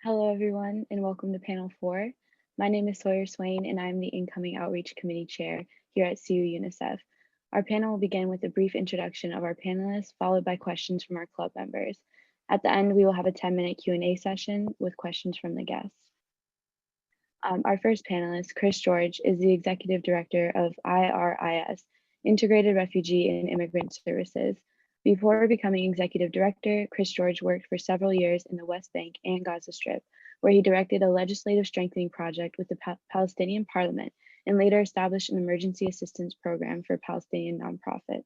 Hello, everyone, and welcome to Panel 4. My name is Sawyer Swain, and I'm the Incoming Outreach Committee Chair here at CU UNICEF. Our panel will begin with a brief introduction of our panelists, followed by questions from our club members. At the end, we will have a 10-minute Q&A session with questions from the guests. Our first panelist, Chris George, is the Executive Director of IRIS, Integrated Refugee and Immigrant Services. Before becoming Executive Director, Chris George worked for several years in the West Bank and Gaza Strip, where he directed a legislative strengthening project with the Palestinian Parliament and later established an emergency assistance program for Palestinian nonprofits.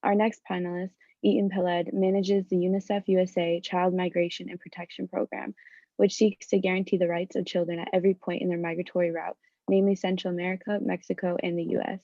Our next panelist, Eaton Peled, manages the Unicef USA Child Migration and Protection Program, which seeks to guarantee the rights of children at every point in their migratory route, namely Central America, Mexico, and the US.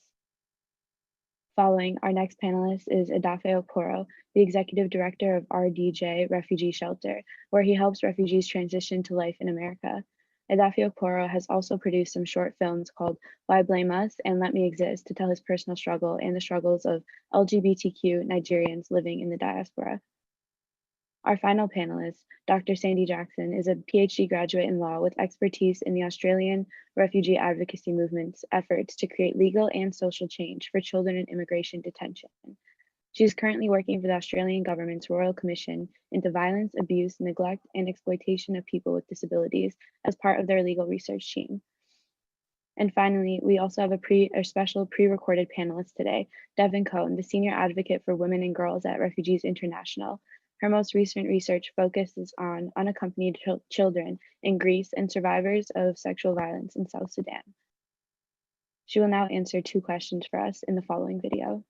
Following, our next panelist is Adafo Okoro, the Executive Director of RDJ Refugee Shelter, where he helps refugees transition to life in America. Adafo Okoro has also produced some short films called Why Blame Us and Let Me Exist to tell his personal struggle and the struggles of LGBTQ Nigerians living in the diaspora. Our final panelist, Dr. Sandy Jackson, is a PhD graduate in law with expertise in the Australian refugee advocacy movement's efforts to create legal and social change for children in immigration detention. She is currently working for the Australian government's Royal Commission into Violence, Abuse, Neglect, and Exploitation of People with Disabilities as part of their legal research team. And finally, we also have a special pre-recorded panelist today, Devin Cohen, the Senior Advocate for Women and Girls at Refugees International. Her most recent research focuses on unaccompanied children in Greece and survivors of sexual violence in South Sudan. She will now answer 2 questions for us in the following video.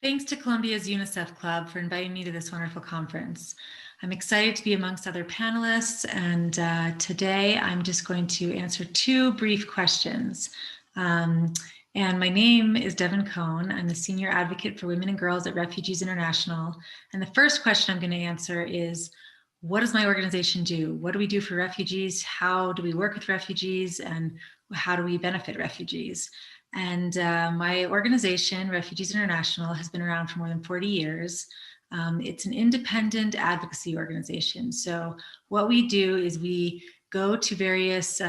Thanks to Columbia's UNICEF Club for inviting me to this wonderful conference. I'm excited to be amongst other panelists, and today I'm just going to answer 2 brief questions. And my name is Devin Cohen. I'm the Senior Advocate for Women and Girls at Refugees International. And the first question I'm going to answer is, what does my organization do? What do we do for refugees? How do we work with refugees? And how do we benefit refugees? And my organization, Refugees International, has been around for more than 40 years. It's an independent advocacy organization. So what we do is we go to various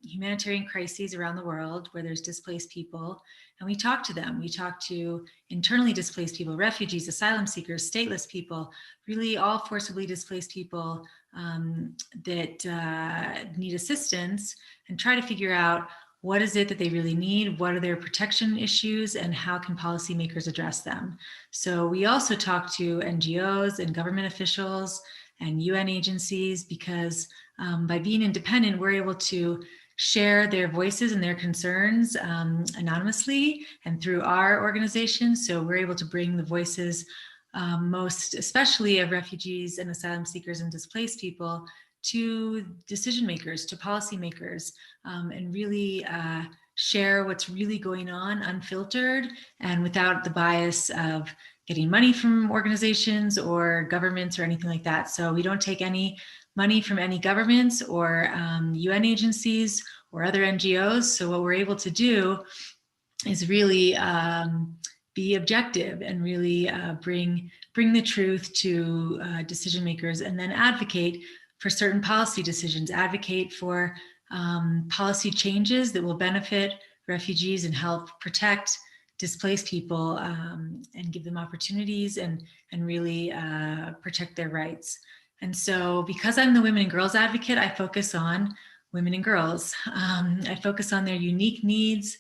humanitarian crises around the world where there's displaced people, and we talk to them. We talk to internally displaced people, refugees, asylum seekers, stateless people, really all forcibly displaced people that need assistance, and try to figure out what is it that they really need, what are their protection issues, and how can policymakers address them. So we also talk to NGOs and government officials and UN agencies, because by being independent, we're able to share their voices and their concerns anonymously and through our organization. So we're able to bring the voices, most especially of refugees and asylum seekers and displaced people, to decision makers, to policymakers, and really share what's really going on unfiltered and without the bias of getting money from organizations or governments or anything like that. So we don't take any money from any governments or UN agencies or other NGOs. So what we're able to do is really be objective and really bring the truth to decision makers, and then advocate for certain policy decisions, advocate for policy changes that will benefit refugees and help protect displaced people, and give them opportunities and really protect their rights. And so because I'm the Women and Girls Advocate, I focus on women and girls. I focus on their unique needs,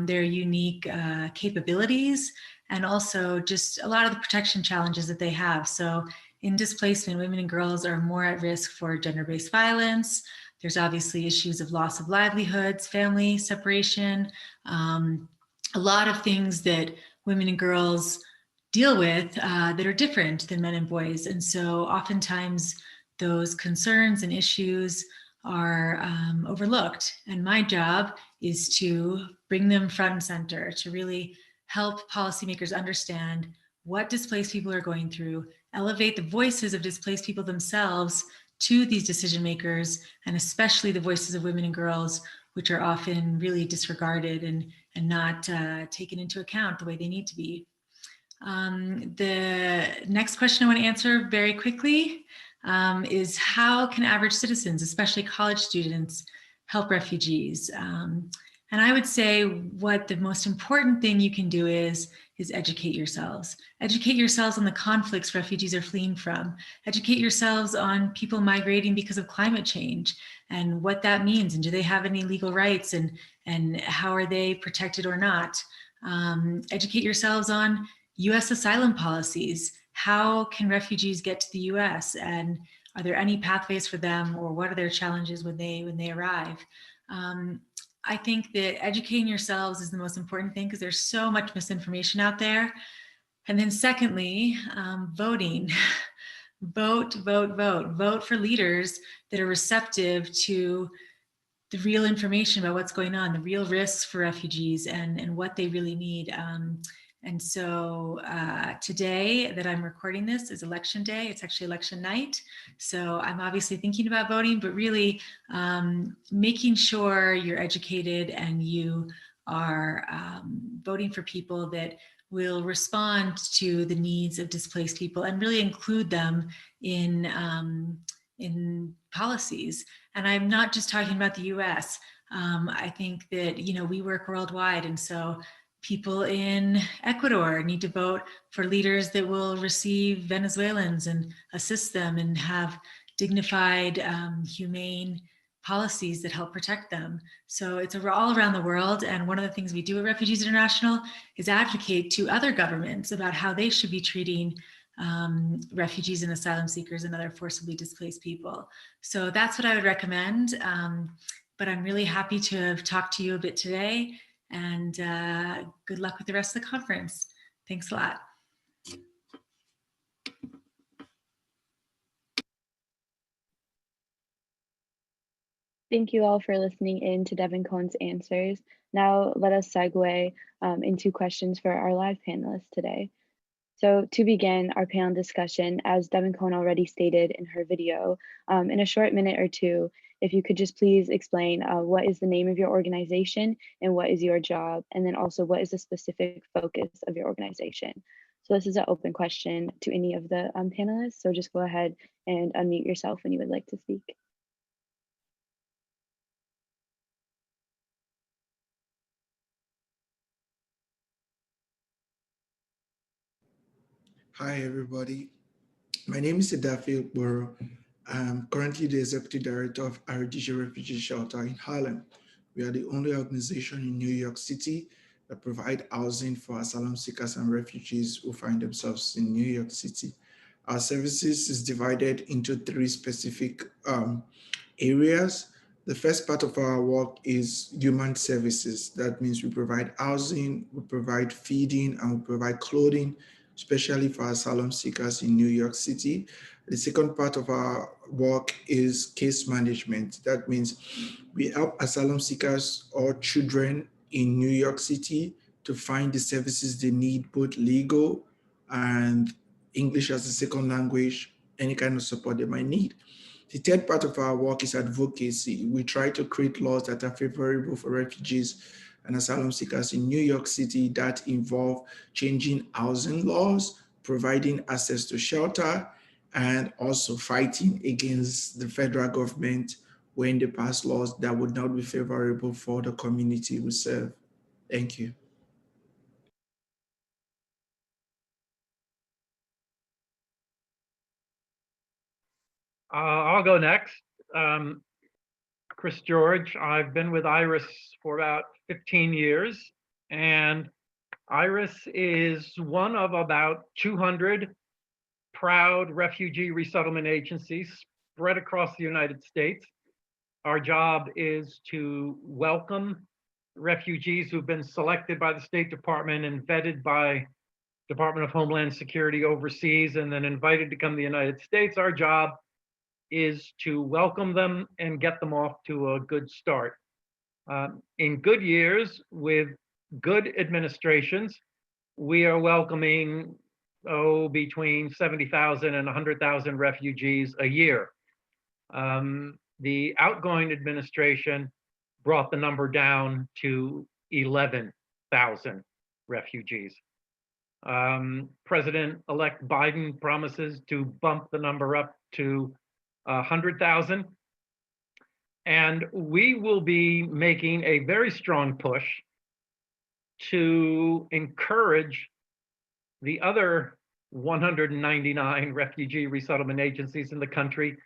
their unique capabilities, and also just a lot of the protection challenges that they have. So in displacement, women and girls are more at risk for gender-based violence. There's obviously issues of loss of livelihoods, family separation, a lot of things that women and girls deal with that are different than men and boys. And so oftentimes those concerns and issues are overlooked. And my job is to bring them front and center, to really help policymakers understand what displaced people are going through, elevate the voices of displaced people themselves to these decision makers, and especially the voices of women and girls, which are often really disregarded and not taken into account the way they need to be. The next question I want to answer very quickly is how can average citizens, especially college students, help refugees? And I would say what the most important thing you can do is educate yourselves. Educate yourselves on the conflicts refugees are fleeing from. Educate yourselves on people migrating because of climate change and what that means, and do they have any legal rights, and how are they protected or not. Educate yourselves on US asylum policies. How can refugees get to the US, and are there any pathways for them, or what are their challenges when they arrive? I think that educating yourselves is the most important thing because there's so much misinformation out there. And then secondly, voting. Vote, vote, vote. Vote for leaders that are receptive to the real information about what's going on, the real risks for refugees, and what they really need. And so today that I'm recording this is election day. It's actually election night. So I'm obviously thinking about voting, but really making sure you're educated and you are voting for people that will respond to the needs of displaced people and really include them in policies. And I'm not just talking about the US. I think that, we work worldwide. And so people in Ecuador need to vote for leaders that will receive Venezuelans and assist them and have dignified, humane policies that help protect them. So it's all around the world. And one of the things we do at Refugees International is advocate to other governments about how they should be treating refugees and asylum seekers and other forcibly displaced people. So that's what I would recommend. But I'm really happy to have talked to you a bit today, and good luck with the rest of the conference. Thanks a lot. Thank you all for listening in to Devin Cohen's answers. Now let us segue into questions for our live panelists today. So to begin our panel discussion, as Devin Cohen already stated in her video, in a short minute or two, if you could just please explain what is the name of your organization and what is your job, and then also what is the specific focus of your organization. So this is an open question to any of the panelists, so just go ahead and unmute yourself when you would like to speak. Hi, everybody. My name is Sedafi Boro. I'm currently the Executive Director of RDG Refugee Shelter in Harlem. We are the only organization in New York City that provide housing for asylum seekers and refugees who find themselves in New York City. Our services is divided into three specific areas. The first part of our work is human services. That means we provide housing, we provide feeding, and we provide clothing, especially for asylum seekers in New York City. The second part of our work is case management. That means we help asylum seekers or children in New York City to find the services they need, both legal and English as a second language, any kind of support they might need. The third part of our work is advocacy. We try to create laws that are favorable for refugees and asylum seekers in New York City that involve changing housing laws, providing access to shelter, and also fighting against the federal government when they pass laws that would not be favorable for the community we serve. Thank you. I'll go next. Chris George. I've been with IRIS for about 15 years, and IRIS is one of about 200 proud refugee resettlement agencies spread across the United States. Our job is to welcome refugees who've been selected by the State Department and vetted by Department of Homeland Security overseas and then invited to come to the United States. Our job is to welcome them and get them off to a good start. In good years, with good administrations, we are welcoming, between 70,000 and 100,000 refugees a year. The outgoing administration brought the number down to 11,000 refugees. President-elect Biden promises to bump the number up to 100,000. And we will be making a very strong push to encourage the other 199 refugee resettlement agencies in the country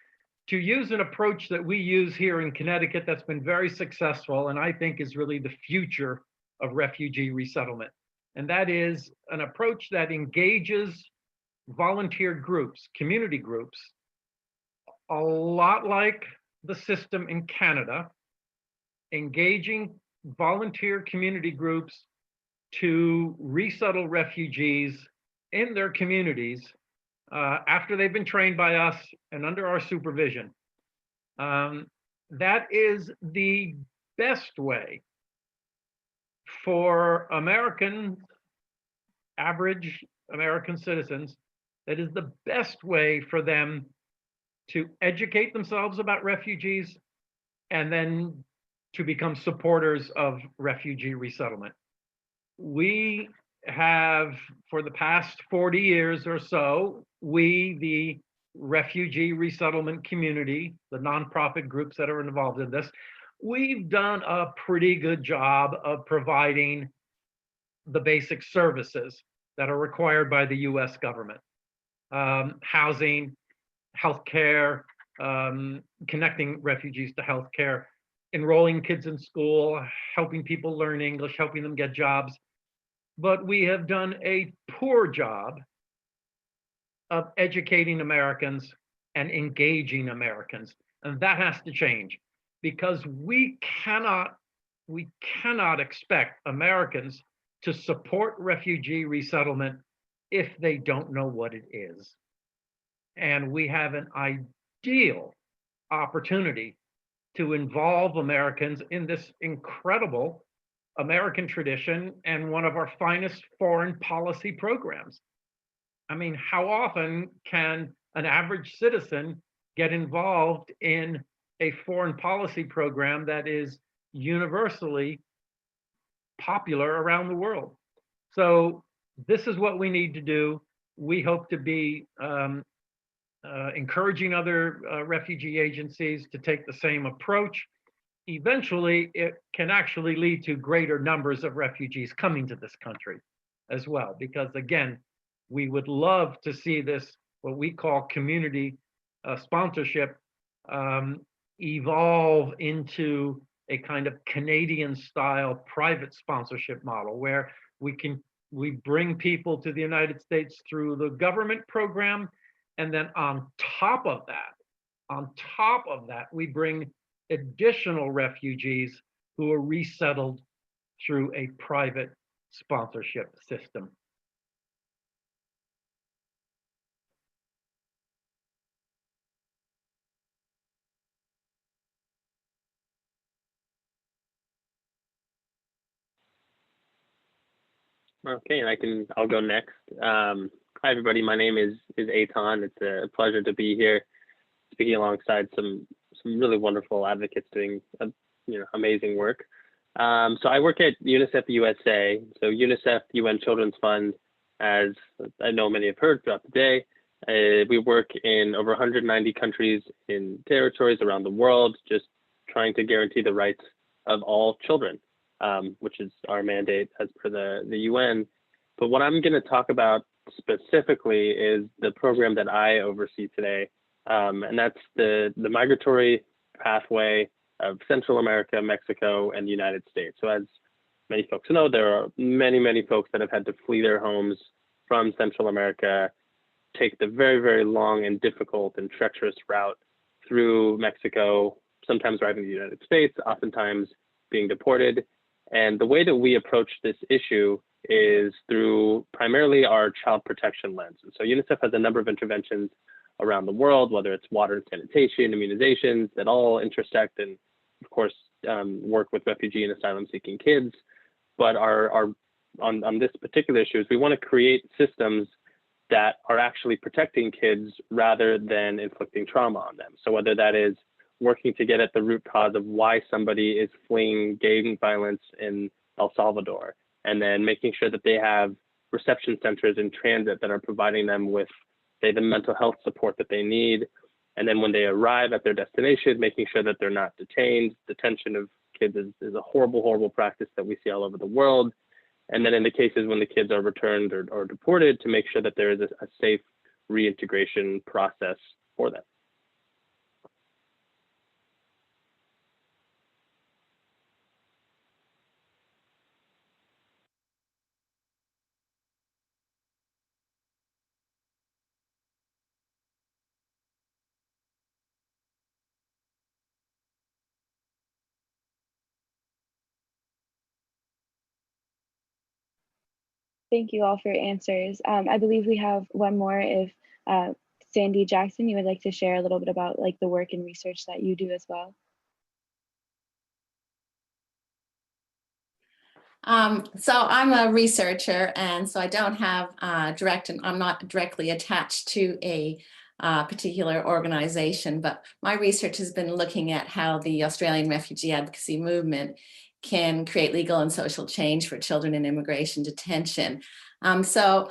to use an approach that we use here in Connecticut that's been very successful and I think is really the future of refugee resettlement. And that is an approach that engages volunteer groups, community groups, a lot like the system in Canada, engaging volunteer community groups to resettle refugees in their communities after they've been trained by us and under our supervision. That is the best way for average American citizens, that is the best way for them to educate themselves about refugees and then to become supporters of refugee resettlement. We have, for the past 40 years or so, we, the refugee resettlement community, the nonprofit groups that are involved in this, we've done a pretty good job of providing the basic services that are required by the US government. Housing, healthcare, connecting refugees to healthcare, enrolling kids in school, helping people learn English, helping them get jobs. But we have done a poor job of educating Americans and engaging Americans. And that has to change, because we cannot expect Americans to support refugee resettlement if they don't know what it is. And we have an ideal opportunity to involve Americans in this incredible American tradition and one of our finest foreign policy programs. I mean, how often can an average citizen get involved in a foreign policy program that is universally popular around the world? So this is what we need to do. We hope to be encouraging other refugee agencies to take the same approach. Eventually, it can actually lead to greater numbers of refugees coming to this country as well, because again, we would love to see this, what we call community sponsorship, evolve into a kind of Canadian style private sponsorship model where we bring people to the United States through the government program, and then on top of that, we bring additional refugees who are resettled through a private sponsorship system. Okay, and I'll go next. Hi everybody, my name is Eitan. It's a pleasure to be here, speaking alongside some really wonderful advocates doing amazing work. So I work at Unicef USA. So Unicef, UN Children's Fund, as I know many have heard throughout the day. We work in over 190 countries and territories around the world, just trying to guarantee the rights of all children, which is our mandate as per the UN. But what I'm going to talk about specifically is the program that I oversee today, and that's the migratory pathway of Central America, Mexico, and the United States. So as many folks know, there are many folks that have had to flee their homes from Central America, take the very, very long and difficult and treacherous route through Mexico, sometimes arriving in the United States, oftentimes being deported. And the way that we approach this issue is through primarily our child protection lens. And so UNICEF has a number of interventions around the world, whether it's water and sanitation, immunizations, that all intersect and, of course, work with refugee and asylum seeking kids. But on this particular issue is we want to create systems that are actually protecting kids rather than inflicting trauma on them. So whether that is working to get at the root cause of why somebody is fleeing gang violence in El Salvador, and then making sure that they have reception centers in transit that are providing them with, say, the mental health support that they need. And then when they arrive at their destination, making sure that they're not detained. Detention of kids is a horrible, horrible practice that we see all over the world. And then in the cases when the kids are returned or deported, to make sure that there is a safe reintegration process for them. Thank you all for your answers. I believe we have one more. If Sandy Jackson, you would like to share a little bit about like the work and research that you do as well. So I'm a researcher, and so I don't have I'm not directly attached to a particular organization, but my research has been looking at how the Australian refugee advocacy movement can create legal and social change for children in immigration detention. For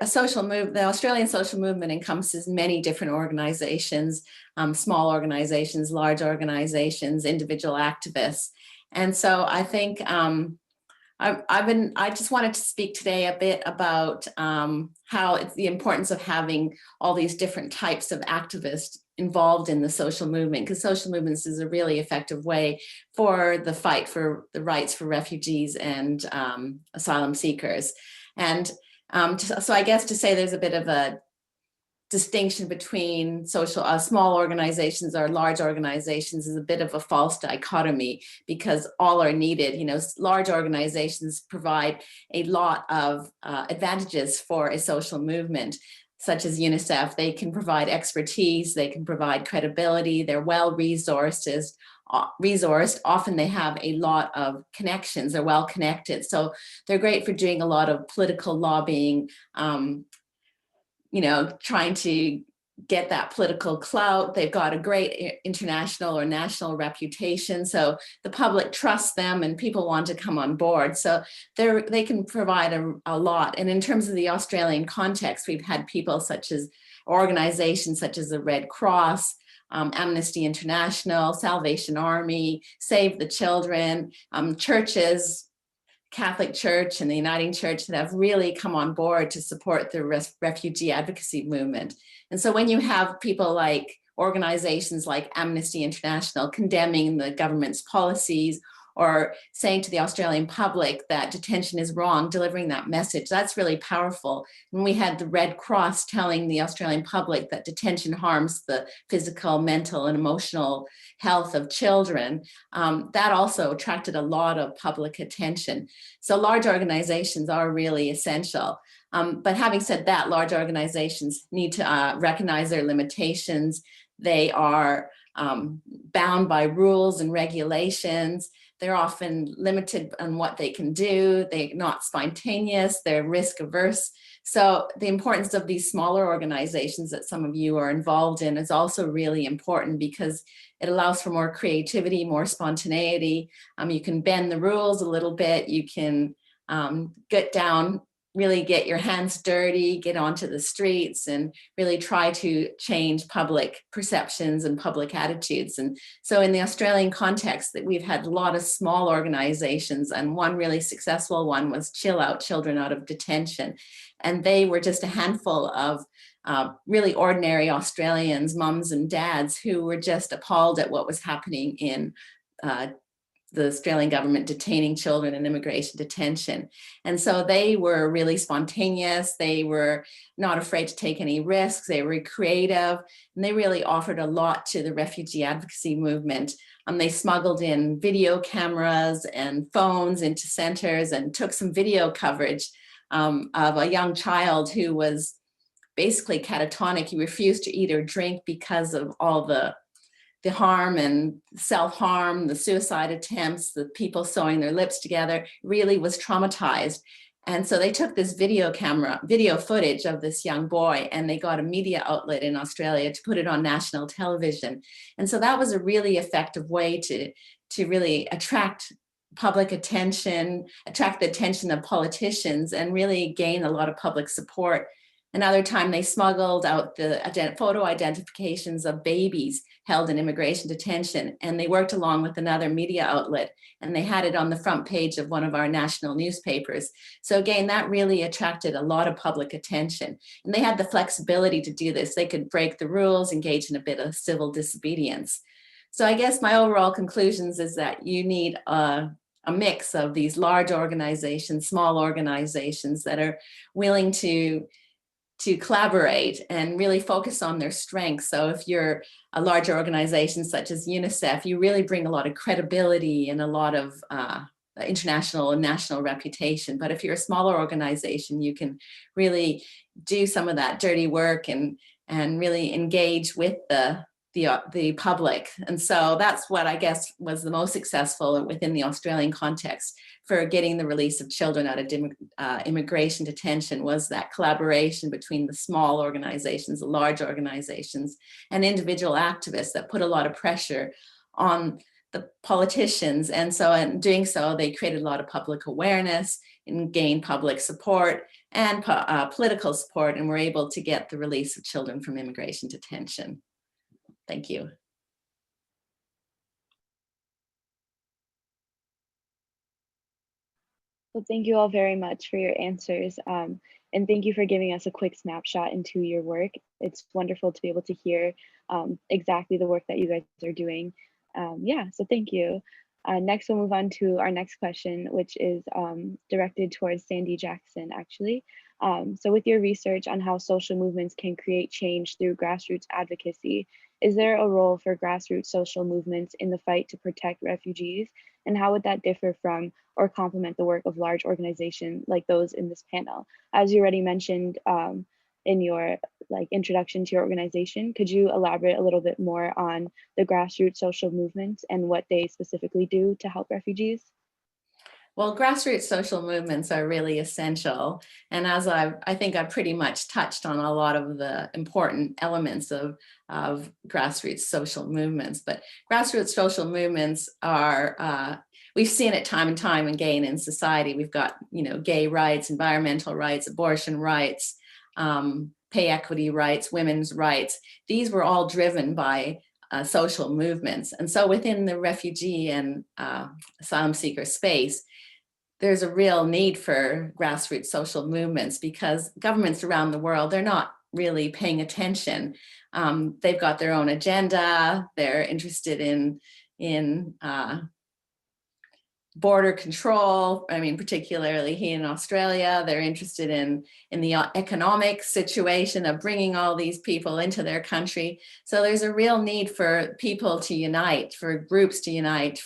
a social move, the Australian social movement encompasses many different organizations, small organizations, large organizations, individual activists. And so I think I just wanted to speak today a bit about how it's the importance of having all these different types of activists involved in the social movement, because social movements is a really effective way for the fight for the rights for refugees and asylum seekers. And so I guess to say there's a bit of a distinction between small organizations or large organizations is a bit of a false dichotomy, because all are needed. You know, large organizations provide a lot of advantages for a social movement, such as UNICEF. They can provide expertise, they can provide credibility, they're well resourced. Often they have a lot of connections, they're well connected. So they're great for doing a lot of political lobbying, trying to get that political clout. They've got a great international or national reputation. So the public trusts them and people want to come on board. So they can provide a lot. And in terms of the Australian context, we've had people organizations such as the Red Cross, Amnesty International, Salvation Army, Save the Children, churches, Catholic Church and the Uniting Church, that have really come on board to support the refugee advocacy movement. And so when you have people like organizations like Amnesty International condemning the government's policies or saying to the Australian public that detention is wrong, delivering that message, that's really powerful. And we had the Red Cross telling the Australian public that detention harms the physical, mental, and emotional health of children. That also attracted a lot of public attention. So large organizations are really essential. But having said that, large organizations need to recognize their limitations. They are bound by rules and regulations. They're often limited on what they can do. They're not spontaneous, they're risk averse. So the importance of these smaller organizations that some of you are involved in is also really important, because it allows for more creativity, more spontaneity. You can bend the rules a little bit. You can really get your hands dirty, get onto the streets and really try to change public perceptions and public attitudes. And so in the Australian context, that we've had a lot of small organizations, and one really successful one was Chill Out Children Out of Detention. And they were just a handful of really ordinary Australians, mums and dads, who were just appalled at what was happening in the Australian government detaining children in immigration detention. And so they were really spontaneous. They were not afraid to take any risks. They were creative, and they really offered a lot to the refugee advocacy movement. They smuggled in video cameras and phones into centers and took some video coverage of a young child who was basically catatonic. He refused to eat or drink because of all the harm and self-harm, the suicide attempts, the people sewing their lips together, really was traumatized. And so they took this video footage of this young boy, and they got a media outlet in Australia to put it on national television. And so that was a really effective way to really attract public attention, attract the attention of politicians, and really gain a lot of public support. Another time they smuggled out the photo identifications of babies held in immigration detention, and they worked along with another media outlet, and they had it on the front page of one of our national newspapers. So again, that really attracted a lot of public attention, and they had the flexibility to do this. They could break the rules, engage in a bit of civil disobedience. So I guess my overall conclusions is that you need a mix of these large organizations, small organizations that are willing to collaborate and really focus on their strengths. So if you're a larger organization such as UNICEF, you really bring a lot of credibility and a lot of international and national reputation. But if you're a smaller organization, you can really do some of that dirty work and really engage with the public. And so that's what I guess was the most successful within the Australian context for getting the release of children out of immigration detention, was that collaboration between the small organizations, the large organizations, and individual activists that put a lot of pressure on the politicians. And so in doing so, they created a lot of public awareness and gained public support and political support, and were able to get the release of children from immigration detention. Thank you. Well, thank you all very much for your answers. And thank you for giving us a quick snapshot into your work. It's wonderful to be able to hear exactly the work that you guys are doing. Yeah, so thank you. Next, we'll move on to our next question, which is directed towards Sandy Jackson, actually. So with your research on how social movements can create change through grassroots advocacy, is there a role for grassroots social movements in the fight to protect refugees? And how would that differ from or complement the work of large organizations like those in this panel? As you already mentioned in your introduction to your organization, could you elaborate a little bit more on the grassroots social movements and what they specifically do to help refugees? Well, grassroots social movements are really essential. And as I think I've pretty much touched on a lot of the important elements of grassroots social movements, but grassroots social movements are, we've seen it time and time again in society. We've got, gay rights, environmental rights, abortion rights, pay equity rights, women's rights. These were all driven by social movements. And so within the refugee and asylum seeker space, there's a real need for grassroots social movements, because governments around the world, they're not really paying attention. They've got their own agenda. They're interested in border control. I mean, particularly here in Australia, they're interested in the economic situation of bringing all these people into their country. So there's a real need for people to unite, for groups to unite,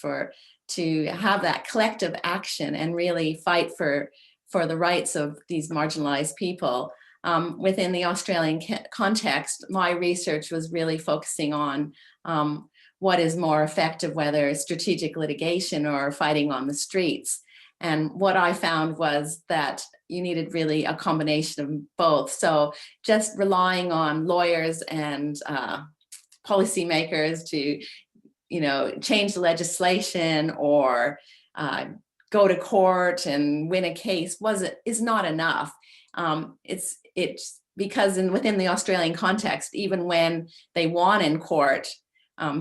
to have that collective action and really fight for the rights of these marginalized people. Within the Australian context, my research was really focusing on what is more effective, whether strategic litigation or fighting on the streets. And what I found was that you needed really a combination of both. So just relying on lawyers and policymakers to, change the legislation or go to court and win a case is not enough. It's because within the Australian context, even when they won in court,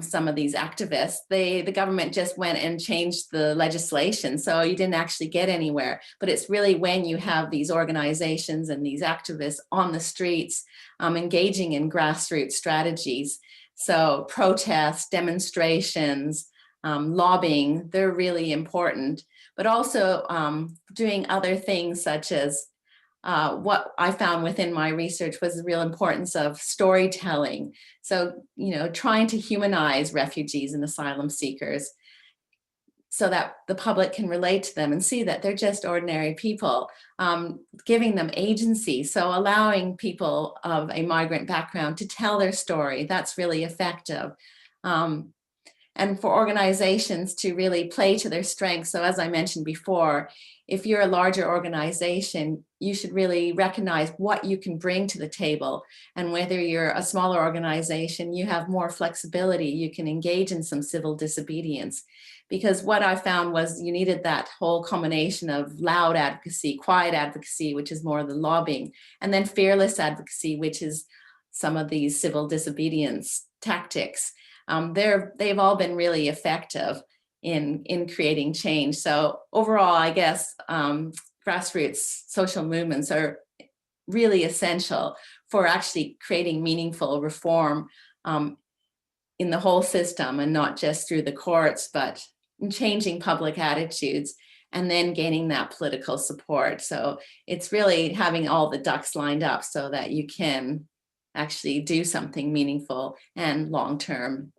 some of these activists, the government just went and changed the legislation. So you didn't actually get anywhere. But it's really when you have these organizations and these activists on the streets engaging in grassroots strategies. So protests, demonstrations, lobbying, they're really important. But also doing other things such as what I found within my research was the real importance of storytelling. So, trying to humanize refugees and asylum seekers so that the public can relate to them and see that they're just ordinary people, giving them agency. So allowing people of a migrant background to tell their story, that's really effective. And for organizations to really play to their strengths. So as I mentioned before, if you're a larger organization, you should really recognize what you can bring to the table. And whether you're a smaller organization, you have more flexibility. You can engage in some civil disobedience. Because what I found was you needed that whole combination of loud advocacy, quiet advocacy, which is more of the lobbying, and then fearless advocacy, which is some of these civil disobedience tactics. They've all been really effective in creating change. So overall, I guess grassroots social movements are really essential for actually creating meaningful reform in the whole system, and not just through the courts, but in changing public attitudes and then gaining that political support. So it's really having all the ducks lined up so that you can actually do something meaningful and long-term.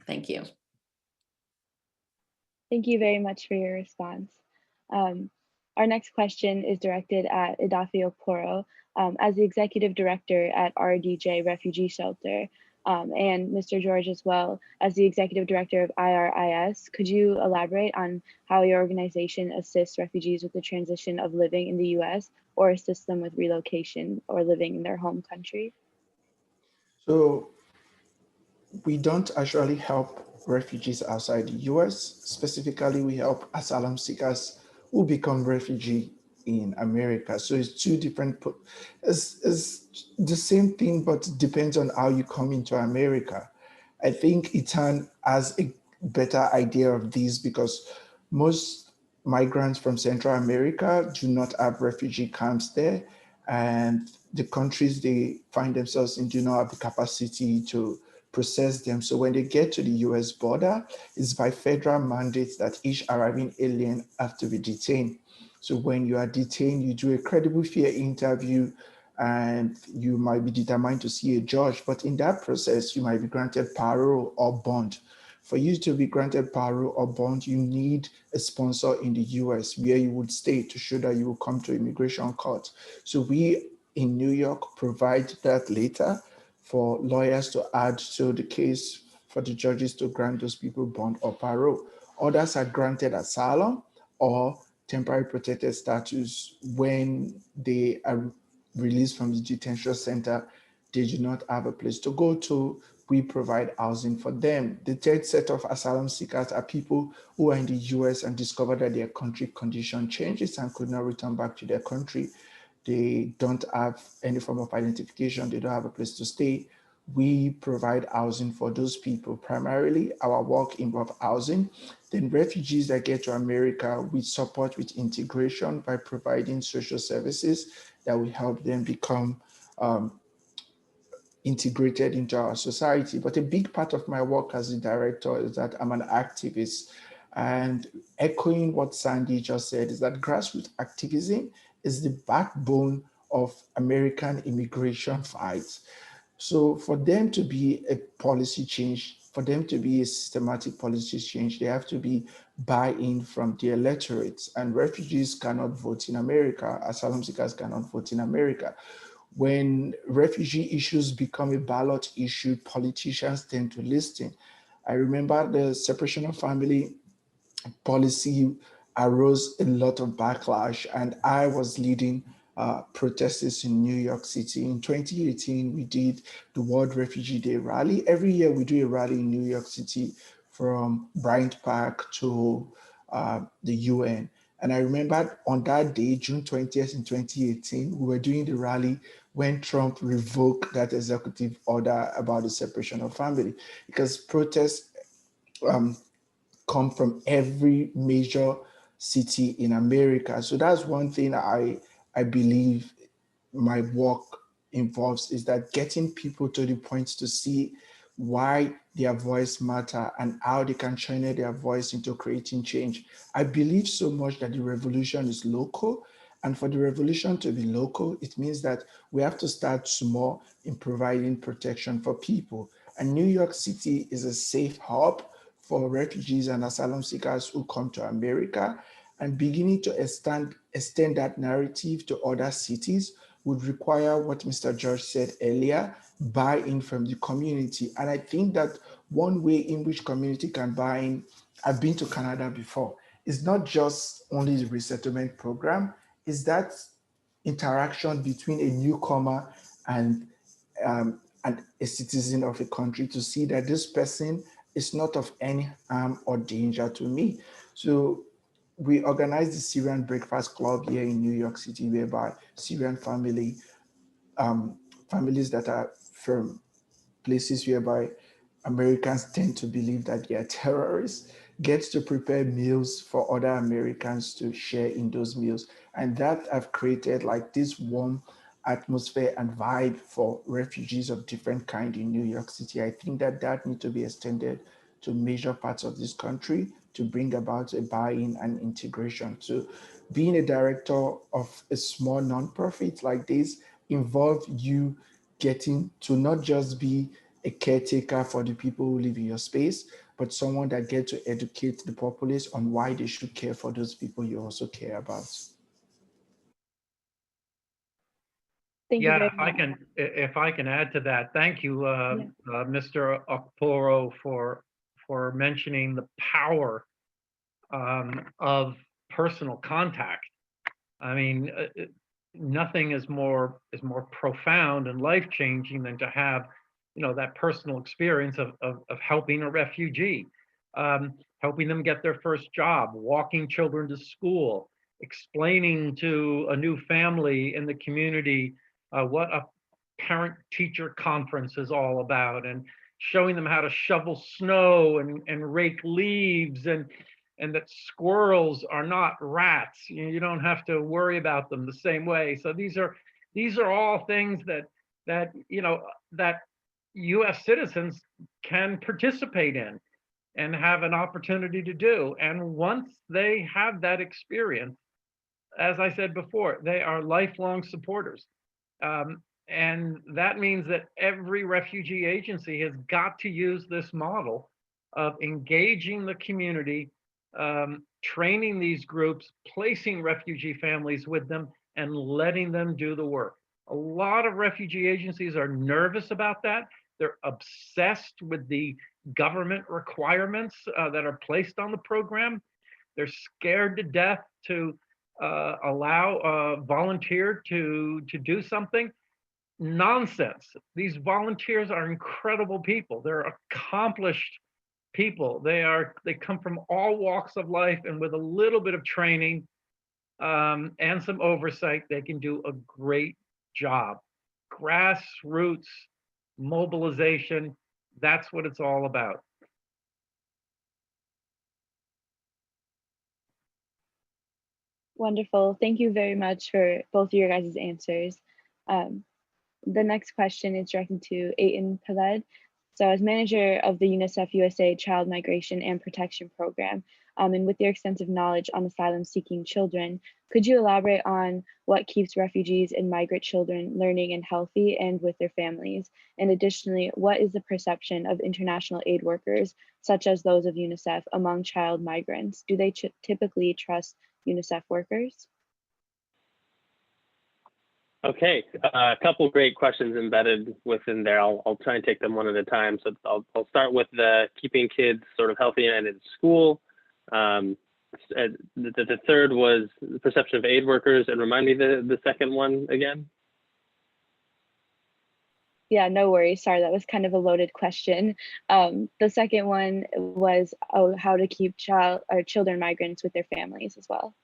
Thank you. Thank you very much for your response. Our next question is directed at Idafio Poro. As the Executive Director at RDJ Refugee Shelter, and Mr. George as well, as the Executive Director of IRIS, could you elaborate on how your organization assists refugees with the transition of living in the US, or assists them with relocation or living in their home country? So we don't actually help refugees outside the US. Specifically, we help asylum seekers who become refugee in America. So it's two different, it's the same thing, but it depends on how you come into America. I think Ethan has a better idea of this because most migrants from Central America do not have refugee camps there, and the countries they find themselves in do not have the capacity to process them. So when they get to the US border, it's by federal mandate that each arriving alien have to be detained. So when you are detained, you do a credible fear interview and you might be determined to see a judge. But in that process, you might be granted parole or bond. For you to be granted parole or bond, you need a sponsor in the US where you would stay to show that you will come to immigration court. So we in New York provide that later for lawyers to add to the case for the judges to grant those people bond or parole. Others are granted asylum or temporary protected status when they are released from the detention center. They do not have a place to go to. We provide housing for them. The third set of asylum seekers are people who are in the US and discover that their country condition changes and could not return back to their country. They don't have any form of identification. They don't have a place to stay. We provide housing for those people. Primarily, our work involves housing. Then refugees that get to America, we support with integration by providing social services that will help them become integrated into our society. But a big part of my work as a director is that I'm an activist. And echoing what Sandy just said is that grassroots activism is the backbone of American immigration fights. So for them to be a policy change, for them to be a systematic policy change, they have to be buy-in from the electorates. And refugees cannot vote in America. Asylum seekers cannot vote in America. When refugee issues become a ballot issue, politicians tend to listen. I remember the separation of family policy arose a lot of backlash, and I was leading protests in New York City. In 2018, we did the World Refugee Day rally. Every year we do a rally in New York City from Bryant Park to the UN. And I remember on that day, June 20th in 2018, we were doing the rally when Trump revoked that executive order about the separation of family, because protests come from every major city in America. So that's one thing I believe my work involves, is that getting people to the point to see why their voice matter and how they can channel their voice into creating change. I believe so much that the revolution is local. And for the revolution to be local, it means that we have to start small in providing protection for people. And New York City is a safe hub for refugees and asylum seekers who come to America, and beginning to extend that narrative to other cities would require what Mr. George said earlier, buy-in from the community. And I think that one way in which community can buy in, I've been to Canada before, is not just only the resettlement program, is that interaction between a newcomer and a citizen of a country, to see that this person is not of any harm or danger to me. So we organized the Syrian Breakfast Club here in New York City, whereby Syrian families that are from places whereby Americans tend to believe that they are terrorists, gets to prepare meals for other Americans to share in those meals. And that have created like this warm atmosphere and vibe for refugees of different kind in New York City. I think that that needs to be extended to major parts of this country to bring about a buy-in and integration. So being a director of a small nonprofit like this involves you getting to not just be a caretaker for the people who live in your space, but someone that gets to educate the populace on why they should care for those people you also care about. Thank you Yeah, very much. if I can add to that, thank you, Yeah. Mr. Okporo, for mentioning the power of personal contact. I mean, nothing is more profound and life-changing than to have, you know, that personal experience of helping a refugee, helping them get their first job, walking children to school, explaining to a new family in the community what a parent-teacher conference is all about, and showing them how to shovel snow and rake leaves, and that squirrels are not rats. You don't have to worry about them the same way. So these are all things that you know that U.S. citizens can participate in and have an opportunity to do. And once they have that experience, as I said before, they are lifelong supporters. And that means that every refugee agency has got to use this model of engaging the community, training these groups, placing refugee families with them, and letting them do the work. A lot of refugee agencies are nervous about that. They're obsessed with the government requirements that are placed on the program. They're scared to death to allow a volunteer to do something. Nonsense. These volunteers are incredible people. They're accomplished people. They come from all walks of life, and with a little bit of training and some oversight, they can do a great job. Grassroots mobilization, that's what it's all about. Wonderful. Thank you very much for both of your guys' answers. The next question is directed to Aitan Peled. So as manager of the UNICEF USA Child Migration and Protection Program, and with your extensive knowledge on asylum seeking children, could you elaborate on what keeps refugees and migrant children learning and healthy and with their families? And additionally, what is the perception of international aid workers, such as those of UNICEF, among child migrants? Do they typically trust UNICEF workers? Okay, a couple great questions embedded within there. I'll try and take them one at a time. So I'll start with the keeping kids sort of healthy and in school. The third was the perception of aid workers, and remind me the second one again. Yeah, no worries. Sorry, that was kind of a loaded question. The second one was how to keep children migrants with their families as well.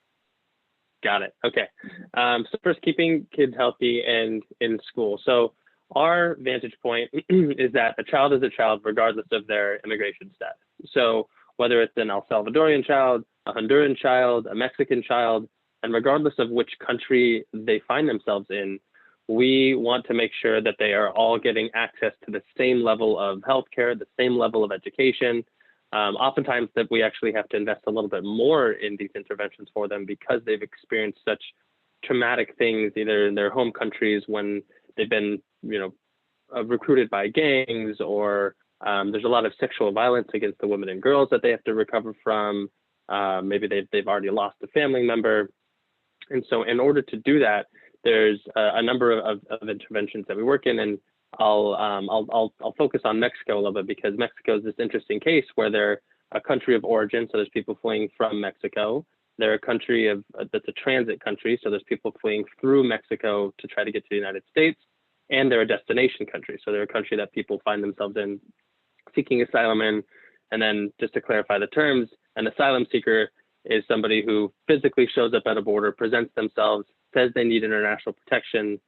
Got it. Okay. So first, keeping kids healthy and in school. So our vantage point is that a child is a child regardless of their immigration status. So whether it's an El Salvadorian child, a Honduran child, a Mexican child, and regardless of which country they find themselves in, we want to make sure that they are all getting access to the same level of healthcare, the same level of education. Oftentimes that we actually have to invest a little bit more in these interventions for them because they've experienced such traumatic things either in their home countries when they've been, recruited by gangs, or there's a lot of sexual violence against the women and girls that they have to recover from. Maybe they've already lost a family member. And so in order to do that, there's a number of interventions that we work in, and I'll focus on Mexico a little bit because Mexico is this interesting case where they're a country of origin, so there's people fleeing from Mexico. They're a country of that's a transit country, so there's people fleeing through Mexico to try to get to the United States, and they're a destination country, so they're a country that people find themselves in seeking asylum in. And then just to clarify the terms, an asylum seeker is somebody who physically shows up at a border, presents themselves, says they need international protection,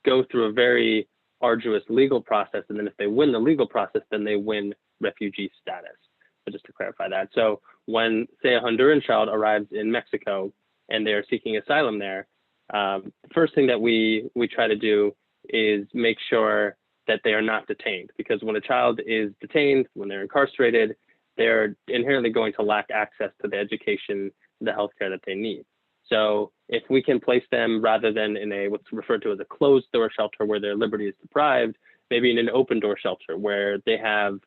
go through a very arduous legal process, and then if they win the legal process, then they win refugee status. So just to clarify that. So when, say, a Honduran child arrives in Mexico and they're seeking asylum there, the first thing that we try to do is make sure that they are not detained, because when a child is detained, when they're incarcerated, they're inherently going to lack access to the education, the healthcare that they need. So if we can place them, rather than in a what's referred to as a closed door shelter where their liberty is deprived, maybe in an open door shelter where they have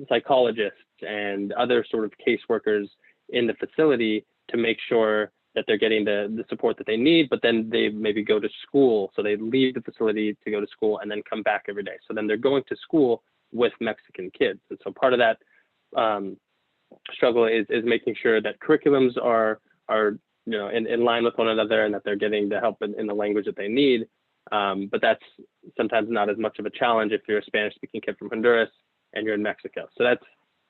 psychologists and other sort of caseworkers in the facility to make sure that they're getting the support that they need, but then they maybe go to school. So they leave the facility to go to school and then come back every day. So then they're going to school with Mexican kids. And so part of that struggle is making sure that curriculums are in line with one another and that they're getting the help in the language that they need. But that's sometimes not as much of a challenge if you're a Spanish-speaking kid from Honduras and you're in Mexico. So that's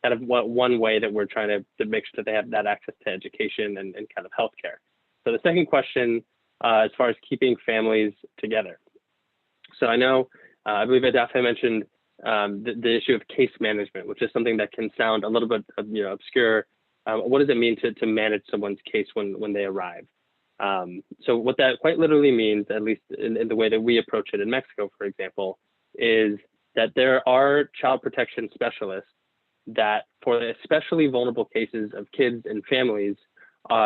kind of one way that we're trying to make sure that they have that access to education and kind of healthcare. So the second question, as far as keeping families together. So I know, I believe Adafe mentioned the issue of case management, which is something that can sound a little bit obscure. What does it mean to manage someone's case when they arrive? So what that quite literally means, at least in the way that we approach it in Mexico, for example, is that there are child protection specialists that for especially vulnerable cases of kids and families,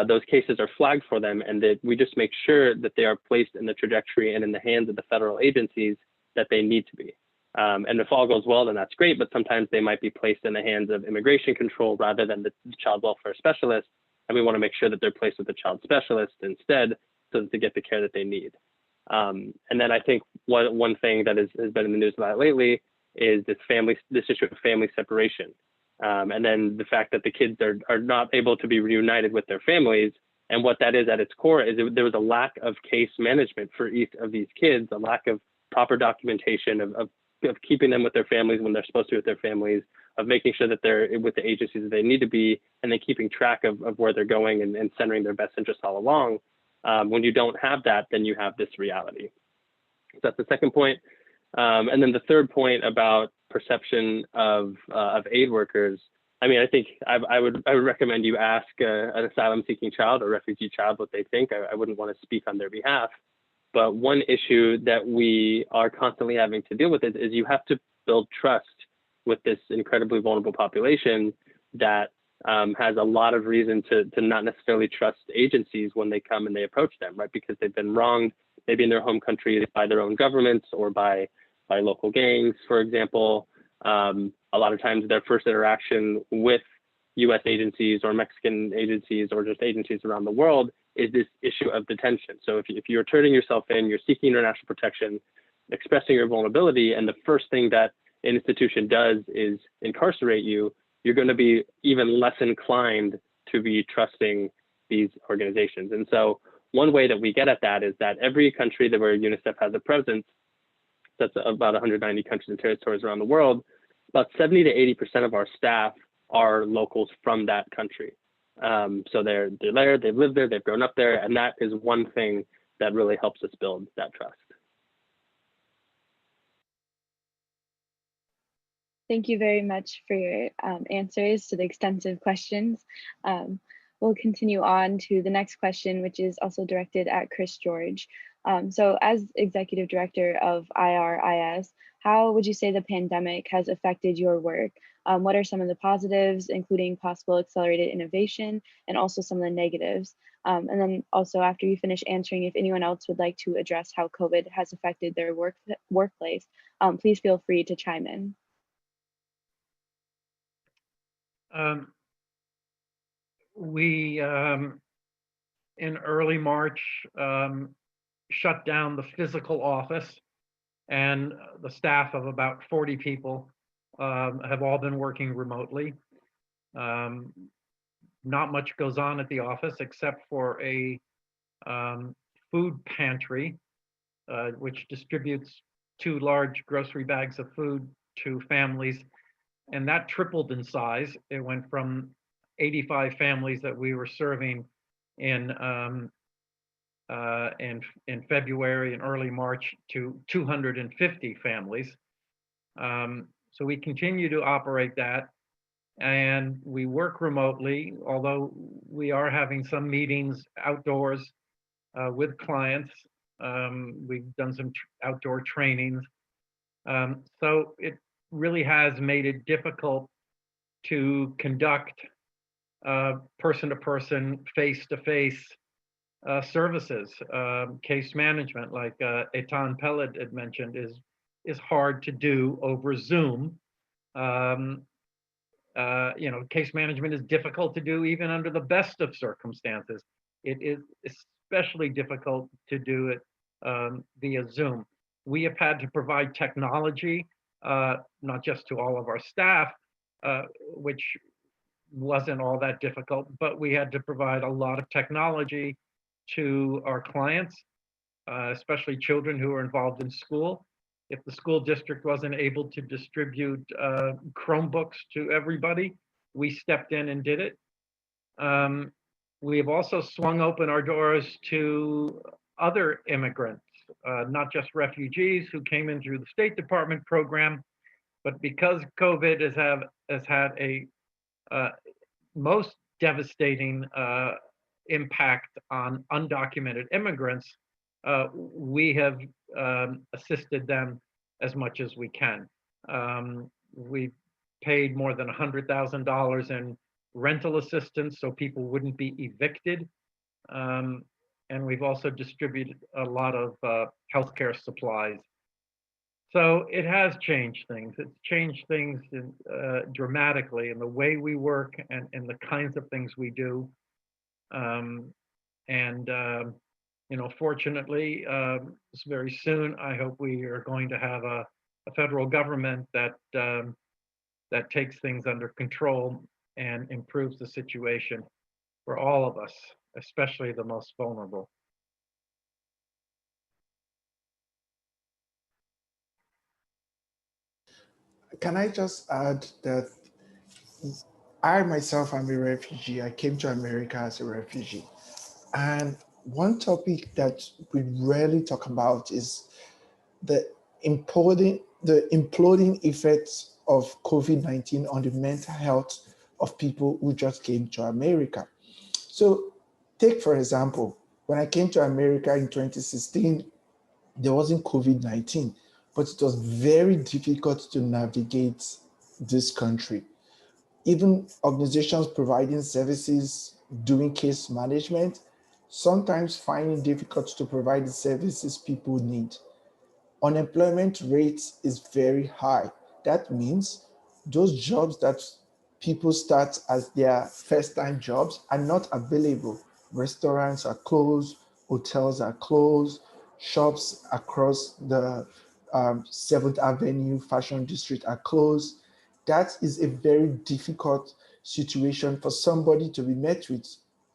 those cases are flagged for them, and that we just make sure that they are placed in the trajectory and in the hands of the federal agencies that they need to be. And if all goes well, then that's great, but sometimes they might be placed in the hands of immigration control rather than the child welfare specialist, and we want to make sure that they're placed with the child specialist instead so that they get the care that they need. And then I think one thing that has been in the news a lot lately is this issue of family separation. And then the fact that the kids are not able to be reunited with their families. And what that is at its core is there was a lack of case management for each of these kids, a lack of proper documentation of keeping them with their families when they're supposed to be with their families, of making sure that they're with the agencies that they need to be, and then keeping track of where they're going and centering their best interests all along. When you don't have that, then you have this reality. So that's the second point. And then the third point about perception of aid workers. I mean, I think I would recommend you ask an asylum-seeking child or refugee child what they think. I wouldn't want to speak on their behalf. But one issue that we are constantly having to deal with is you have to build trust with this incredibly vulnerable population that has a lot of reason to not necessarily trust agencies when they come and they approach them, right? Because they've been wronged, maybe in their home country by their own governments or by local gangs, for example. A lot of times their first interaction with US agencies or Mexican agencies or just agencies around the world is this issue of detention. So if you're turning yourself in, you're seeking international protection, expressing your vulnerability, and the first thing that an institution does is incarcerate you, you're going to be even less inclined to be trusting these organizations. And so one way that we get at that is that every country where UNICEF has a presence, that's about 190 countries and territories around the world, about 70 to 80% of our staff are locals from that country. So they're there, they've lived there, they've grown up there, and that is one thing that really helps us build that trust. Thank you very much for your answers to the extensive questions. We'll continue on to the next question, which is also directed at Chris George. So as Executive Director of IRIS, how would you say the pandemic has affected your work? What are some of the positives, including possible accelerated innovation, and also some of the negatives? And then also, after you finish answering, if anyone else would like to address how COVID has affected their workplace, please feel free to chime in. We, in early March, shut down the physical office, and the staff of about 40 people have all been working remotely. Not much goes on at the office except for a food pantry, which distributes 2 large grocery bags of food to families. And that tripled in size. It went from 85 families that we were serving in February and early March to 250 families. So we continue to operate that, and we work remotely, although we are having some meetings outdoors with clients. We've done some outdoor trainings. So it really has made it difficult to conduct person-to-person, face-to-face services. Case management, like Etan Pellet had mentioned, is hard to do over Zoom. Case management is difficult to do even under the best of circumstances. It is especially difficult to do it via Zoom. We have had to provide technology, not just to all of our staff, which wasn't all that difficult, but we had to provide a lot of technology to our clients, especially children who are involved in school. If the school district wasn't able to distribute Chromebooks to everybody, we stepped in and did it. We have also swung open our doors to other immigrants, not just refugees who came in through the State Department program, but because COVID has had a most devastating impact on undocumented immigrants, we have assisted them as much as we can. We paid more than $100,000 in rental assistance so people wouldn't be evicted. And we've also distributed a lot of healthcare supplies. So it has changed things. It's changed things dramatically in the way we work and in the kinds of things we do. Fortunately, very soon, I hope we are going to have a federal government that takes things under control and improves the situation for all of us, especially the most vulnerable. Can I just add that I myself am a refugee. I came to America as a refugee. And one topic that we rarely talk about is the imploding effects of COVID-19 on the mental health of people who just came to America. So take, for example, when I came to America in 2016, there wasn't COVID-19, but it was very difficult to navigate this country. Even organizations providing services, doing case management, sometimes finding it difficult to provide the services people need. Unemployment rate is very high. That means those jobs that people start as their first-time jobs are not available. Restaurants are closed, hotels are closed, shops across the 7th Avenue Fashion District are closed. That is a very difficult situation for somebody to be met with,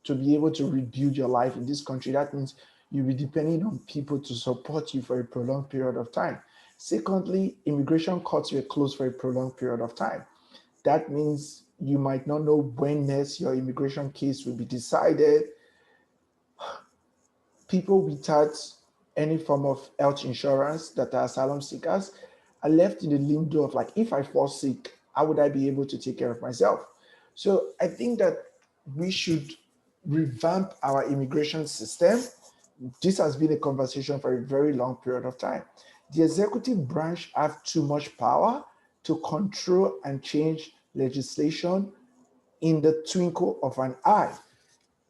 to be able to rebuild your life in this country. That means you'll be depending on people to support you for a prolonged period of time. Secondly, immigration courts were closed for a prolonged period of time. That means you might not know when next your immigration case will be decided. People without any form of health insurance that are asylum seekers are left in the limbo of like, if I fall sick, how would I be able to take care of myself? So I think that we should revamp our immigration system. This has been a conversation for a very long period of time. The executive branch have too much power to control and change legislation in the twinkle of an eye.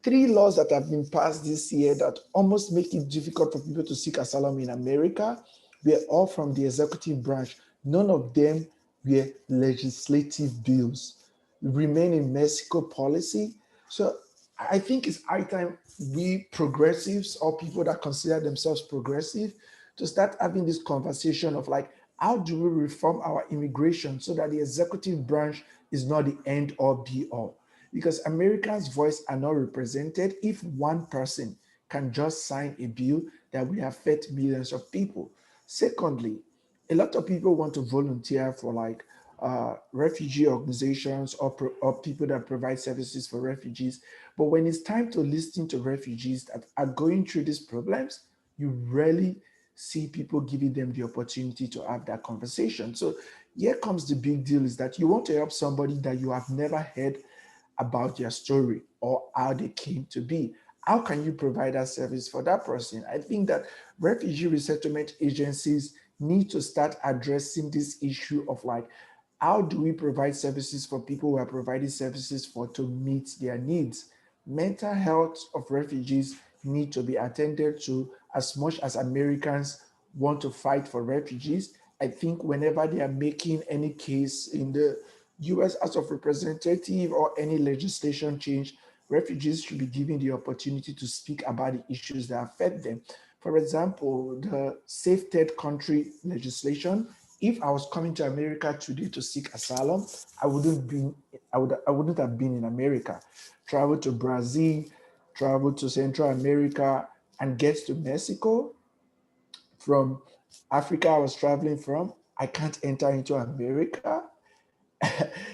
3 laws that have been passed this year that almost make it difficult for people to seek asylum in America were all from the executive branch. None of them were legislative bills. We remain in Mexico policy. So I think it's high time we progressives, or people that consider themselves progressive, to start having this conversation of like, how do we reform our immigration so that the executive branch is not the end all be all, because Americans' voice are not represented if one person can just sign a bill that will affect millions of people. Secondly, a lot of people want to volunteer for like refugee organizations or people that provide services for refugees. But when it's time to listen to refugees that are going through these problems, you rarely see people giving them the opportunity to have that conversation. So here comes the big deal, is that you want to help somebody that you have never heard about their story or how they came to be. How can you provide that service for that person? I think that refugee resettlement agencies need to start addressing this issue of like, how do we provide services for people who are providing services for to meet their needs? Mental health of refugees need to be attended to. As much as Americans want to fight for refugees, I think whenever they are making any case in the US House of Representatives or any legislation change, refugees should be given the opportunity to speak about the issues that affect them. For example, the safe third country legislation. If I was coming to America today to seek asylum, I wouldn't have been in America. Travel to Brazil, travel to Central America, and get to Mexico from Africa I was traveling from. I can't enter into America.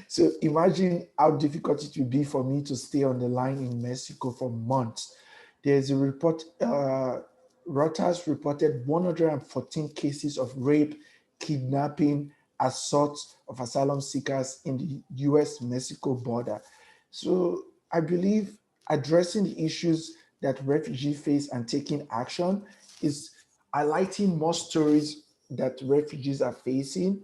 So imagine how difficult it would be for me to stay on the line in Mexico for months. There's a report, Reuters reported 114 cases of rape, kidnapping, assault of asylum seekers in the US-Mexico border. So I believe addressing the issues that refugees face and taking action is highlighting more stories that refugees are facing,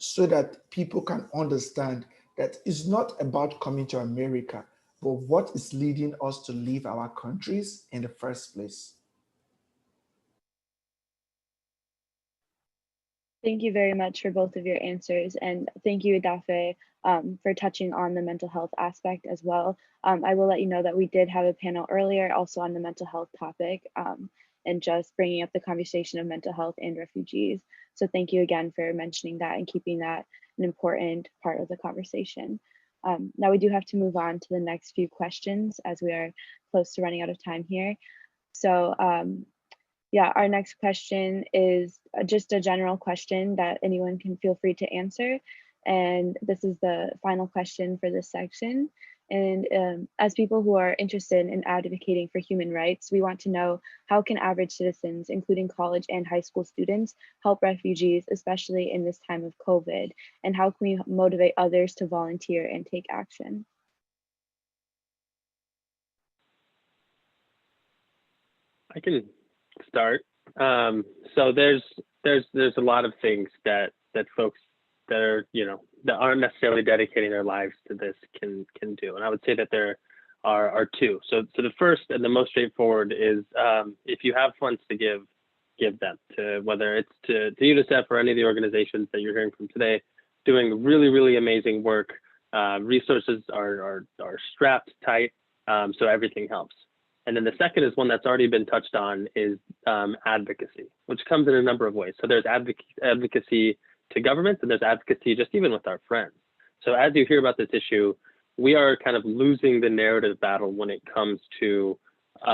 so that people can understand that it's not about coming to America, but what is leading us to leave our countries in the first place. Thank you very much for both of your answers. And thank you, Idafe, for touching on the mental health aspect as well. I will let you know that we did have a panel earlier also on the mental health topic, and just bringing up the conversation of mental health and refugees. So thank you again for mentioning that and keeping that an important part of the conversation. Now we do have to move on to the next few questions as we are close to running out of time here. So yeah, our next question is just a general question that anyone can feel free to answer. And this is the final question for this section. And as people who are interested in advocating for human rights, we want to know, how can average citizens, including college and high school students, help refugees, especially in this time of COVID? And how can we motivate others to volunteer and take action? I can start. So there's a lot of things that folks that are, that aren't necessarily dedicating their lives to this can do. And I would say that there are two. So the first and the most straightforward is, if you have funds to give them to, whether it's to UNICEF or any of the organizations that you're hearing from today, doing really, really amazing work. Resources are strapped tight, so everything helps. And then the second is one that's already been touched on, is advocacy, which comes in a number of ways. So there's advocacy to governments, and there's advocacy just even with our friends. So as you hear about this issue, we are kind of losing the narrative battle when it comes to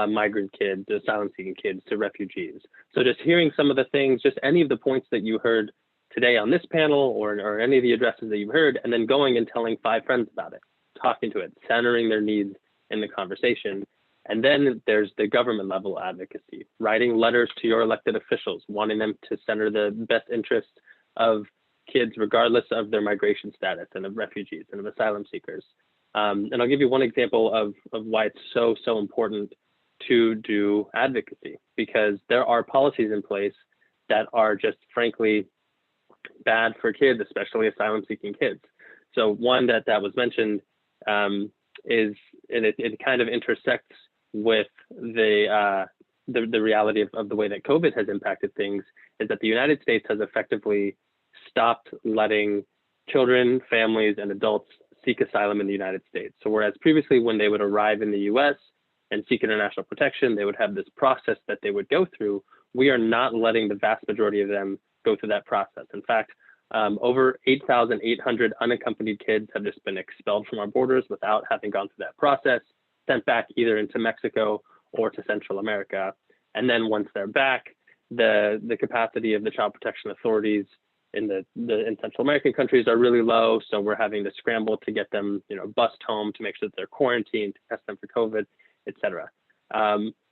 migrant kids, asylum-seeking kids, to refugees. So just hearing some of the things, just any of the points that you heard today on this panel or any of the addresses that you've heard, and then going and telling 5 friends about it, talking to it, centering their needs in the conversation. And then there's the government level advocacy, writing letters to your elected officials, wanting them to center the best interests of kids, regardless of their migration status, and of refugees and of asylum seekers. And I'll give you one example of why it's so important to do advocacy, because there are policies in place that are just frankly bad for kids, especially asylum seeking kids. So one that was mentioned is, and it kind of intersects with the reality of the way that COVID has impacted things, is that the United States has effectively stopped letting children, families, and adults seek asylum in the United States. So whereas previously, when they would arrive in the US and seek international protection, they would have this process that they would go through, we are not letting the vast majority of them go through that process. In fact, Over 8,800 unaccompanied kids have just been expelled from our borders without having gone through that process, sent back either into Mexico or to Central America. And then once they're back, the capacity of the child protection authorities in Central American countries are really low. So we're having to scramble to get them, bussed home to make sure that they're quarantined, to test them for COVID, et cetera.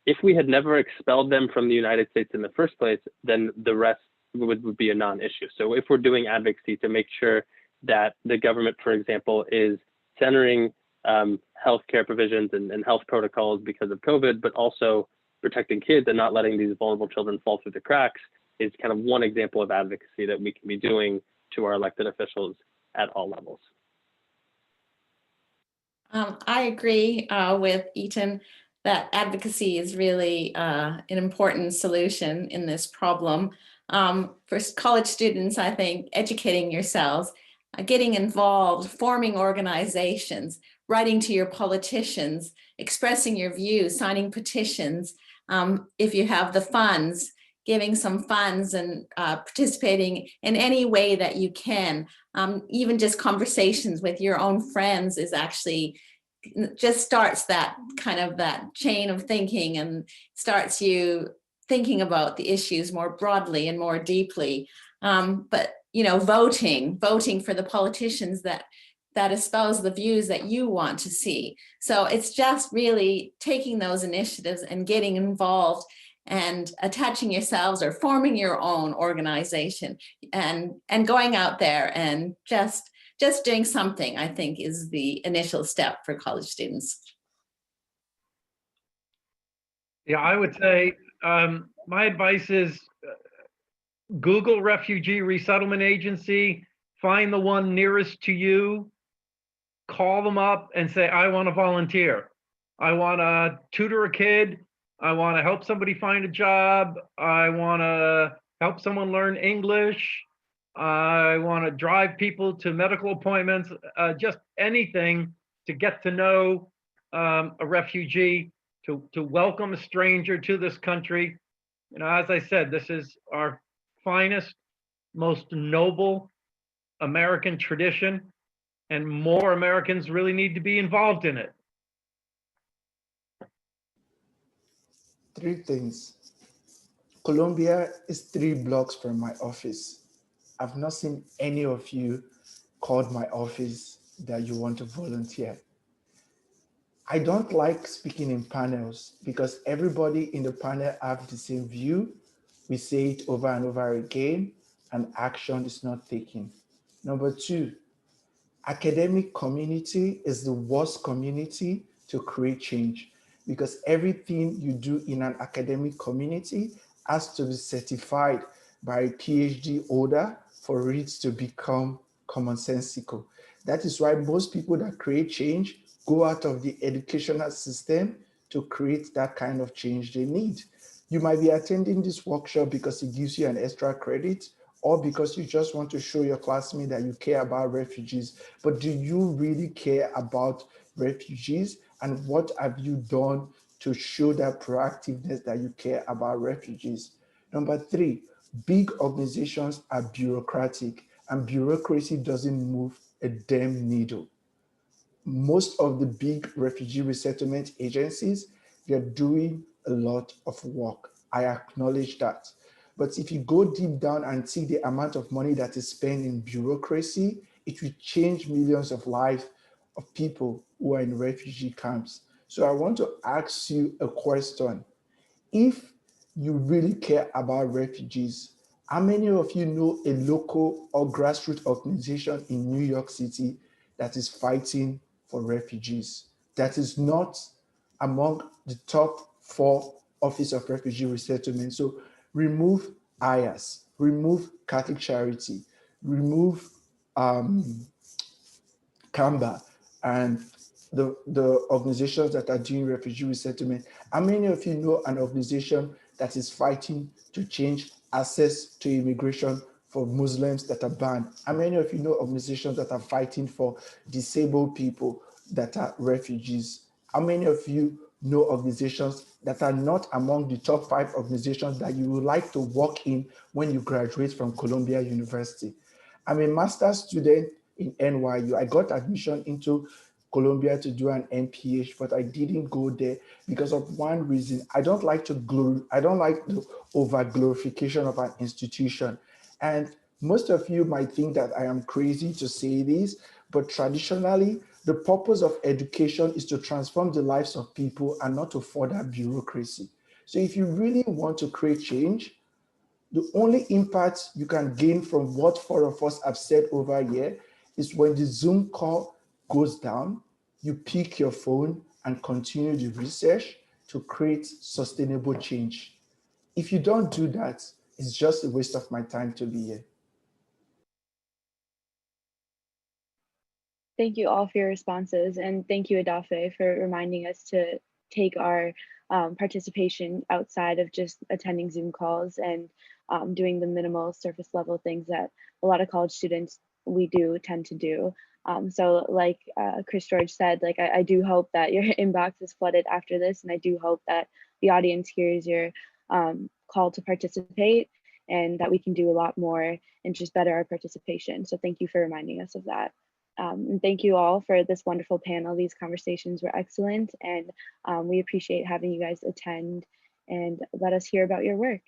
If we had never expelled them from the United States in the first place, then the rest would be a non-issue. So if we're doing advocacy to make sure that the government, for example, is centering healthcare provisions and health protocols because of COVID, but also protecting kids and not letting these vulnerable children fall through the cracks, is kind of one example of advocacy that we can be doing to our elected officials at all levels. I agree with Eaton that advocacy is really an important solution in this problem. For college students, I think educating yourselves, getting involved, forming organizations, writing to your politicians, expressing your views, signing petitions, if you have the funds, giving some funds and participating in any way that you can. Even just conversations with your own friends is actually just starts that kind of that chain of thinking and starts you thinking about the issues more broadly and more deeply. But voting for the politicians that espouse the views that you want to see. So it's just really taking those initiatives and getting involved and attaching yourselves or forming your own organization and going out there and just doing something, I think, is the initial step for college students. Yeah, I would say my advice is Google Refugee Resettlement Agency, find the one nearest to you, call them up and say, I want to volunteer. I want to tutor a kid. I want to help somebody find a job. I want to help someone learn English. I want to drive people to medical appointments, just anything to get to know a refugee, to welcome a stranger to this country. As I said, this is our finest, most noble American tradition, and more Americans really need to be involved in it. 3 things. Colombia is 3 blocks from my office. I've not seen any of you called my office that you want to volunteer. I don't like speaking in panels because everybody in the panel have the same view. We say it over and over again, and action is not taken. Number 2, academic community is the worst community to create change, because everything you do in an academic community has to be certified by a PhD holder for it to become commonsensical. That is why most people that create change go out of the educational system to create that kind of change they need. You might be attending this workshop because it gives you an extra credit, or because you just want to show your classmate that you care about refugees. But do you really care about refugees? And what have you done to show that proactiveness that you care about refugees? Number 3, big organizations are bureaucratic, and bureaucracy doesn't move a damn needle. Most of the big refugee resettlement agencies, they're doing a lot of work. I acknowledge that. But if you go deep down and see the amount of money that is spent in bureaucracy, it will change millions of lives of people who are in refugee camps. So I want to ask you a question. If you really care about refugees, how many of you know a local or grassroots organization in New York City that is fighting for refugees, that is not among the top 4 Office of Refugee Resettlement? So remove IAS, remove Catholic Charity, remove CAMBA, and the organizations that are doing refugee resettlement. How many of you know an organization that is fighting to change access to immigration for Muslims that are banned? How many of you know organizations that are fighting for disabled people that are refugees? How many of you know organizations that are not among the top 5 organizations that you would like to work in when you graduate from Columbia University? I'm a master's student in NYU. I got admission into Columbia to do an MPH, but I didn't go there because of one reason. I don't like the over glorification of an institution. And most of you might think that I am crazy to say this, but traditionally, the purpose of education is to transform the lives of people and not to further bureaucracy. So if you really want to create change, the only impact you can gain from what four of us have said over here is when the Zoom call goes down, you pick your phone and continue the research to create sustainable change. If you don't do that, it's just a waste of my time to be here. Thank you all for your responses, and thank you, Adafe, for reminding us to take our participation outside of just attending Zoom calls and doing the minimal surface level things that a lot of college students we do tend to do. So like Chris George said, like I do hope that your inbox is flooded after this, and I do hope that the audience hears your call to participate and that we can do a lot more and just better our participation. So thank you for reminding us of that. And thank you all for this wonderful panel. These conversations were excellent, and we appreciate having you guys attend and let us hear about your work.